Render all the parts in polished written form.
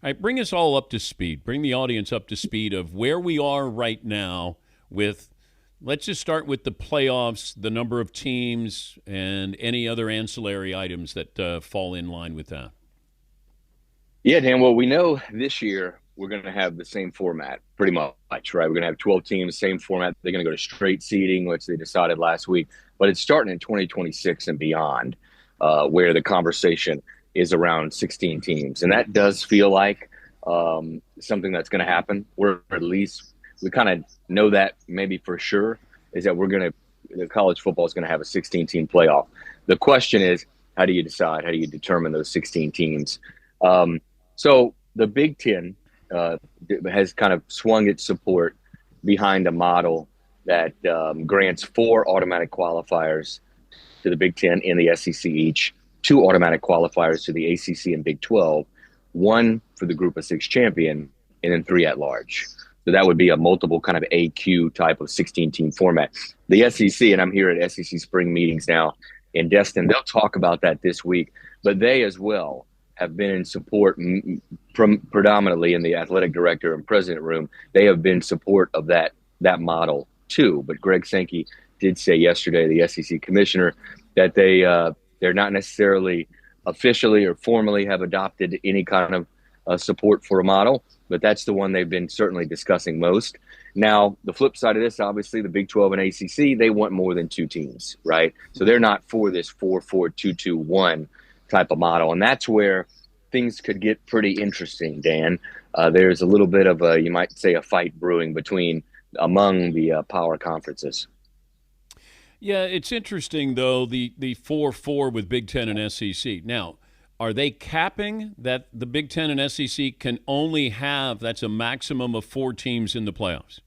All right, bring us all up to speed. Bring the audience up to speed of where we are right now with, let's just start with the playoffs, the number of teams, and any other ancillary items that fall in line with that. Yeah, Dan. Well, we know this year we're going to have the same format pretty much, right? We're going to have 12 teams, same format. They're going to go to straight seeding, which they decided last week. But it's starting in 2026 and beyond, where the conversation is around 16 teams. And that does feel like something that's going to happen, or at least we kind of know that maybe for sure, is that the college football is going to have a 16-team playoff. The question is, how do you decide? How do you determine those 16 teams? So the Big Ten has kind of swung its support behind a model that grants four automatic qualifiers to the Big Ten and the SEC each, two automatic qualifiers to the ACC and Big 12, one for the Group of Six champion, and then three at large. So that would be a multiple kind of AQ type of 16-team format. The SEC, and I'm here at SEC spring meetings now in Destin, they'll talk about that this week, but they as well have been in support from predominantly in the athletic director and president room. They have been in support of that model too. But Greg Sankey did say yesterday, the SEC commissioner, that they're not necessarily officially or formally have adopted any kind of support for a model, but that's the one they've been certainly discussing most. Now, the flip side of this, obviously, the Big 12 and ACC, they want more than two teams, right? So they're not for this 4-4-2-2-1 type of model. And that's where things could get pretty interesting, Dan. There's a little bit of you might say, a fight brewing among the power conferences. Yeah, it's interesting, though, the 4-4 with Big Ten and SEC. Now, are they capping that the Big Ten and SEC can only have, that's a maximum of four teams in the playoffs?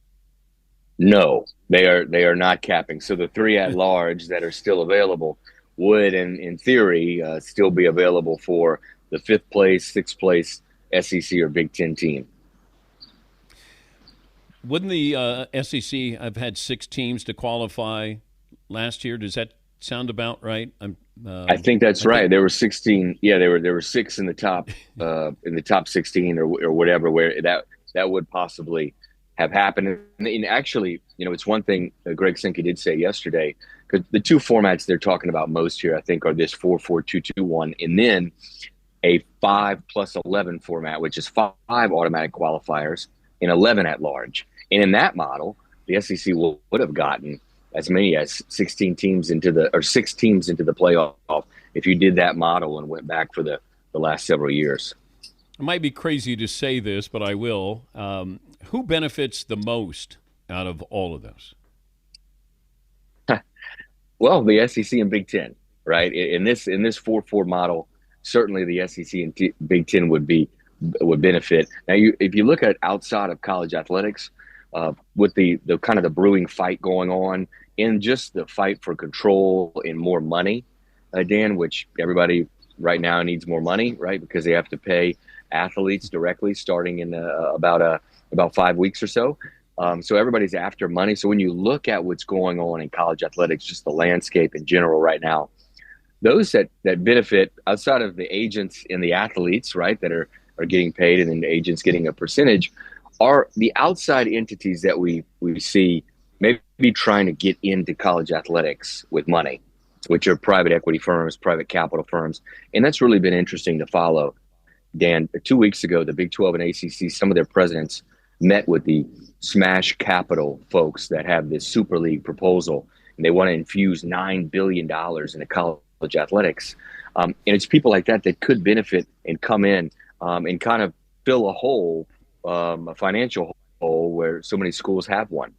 No, they are not capping. So the three at large that are still available would, in theory, still be available for the fifth place, sixth place SEC or Big Ten team. Wouldn't the SEC have had six teams to qualify last year? Does that sound about right? I think that's right. There were 16. Yeah, there were six in the top 16 or whatever, where that would possibly have happened. And actually, it's one thing Greg Sankey did say yesterday, because the two formats they're talking about most here, I think, are this 4-4-2-2-1, and then a 5+11 format, which is five automatic qualifiers and 11 at large. And in that model, the SEC would have gotten as many as 16 teams six teams into the playoff if you did that model and went back for the last several years. It might be crazy to say this, but I will. Who benefits the most out of all of this? Well, the SEC and Big Ten, right? In this 4-4 model, certainly the SEC and Big Ten would benefit. Now, if you look at outside of college athletics, with the kind of the brewing fight going on, and just the fight for control and more money, Dan, which everybody right now needs more money, right? Because they have to pay athletes directly starting in about 5 weeks or so. So everybody's after money. So when you look at what's going on in college athletics, just the landscape in general right now, those that benefit outside of the agents and the athletes, right, that are getting paid, and then the agents getting a percentage, are the outside entities that we see maybe trying to get into college athletics with money, which are private equity firms, private capital firms. And that's really been interesting to follow. Dan, 2 weeks ago, the Big 12 and ACC, some of their presidents met with the Smash Capital folks that have this Super League proposal, and they want to infuse $9 billion into college athletics. And it's people like that could benefit and come in and kind of fill a hole, a financial hole where so many schools have one.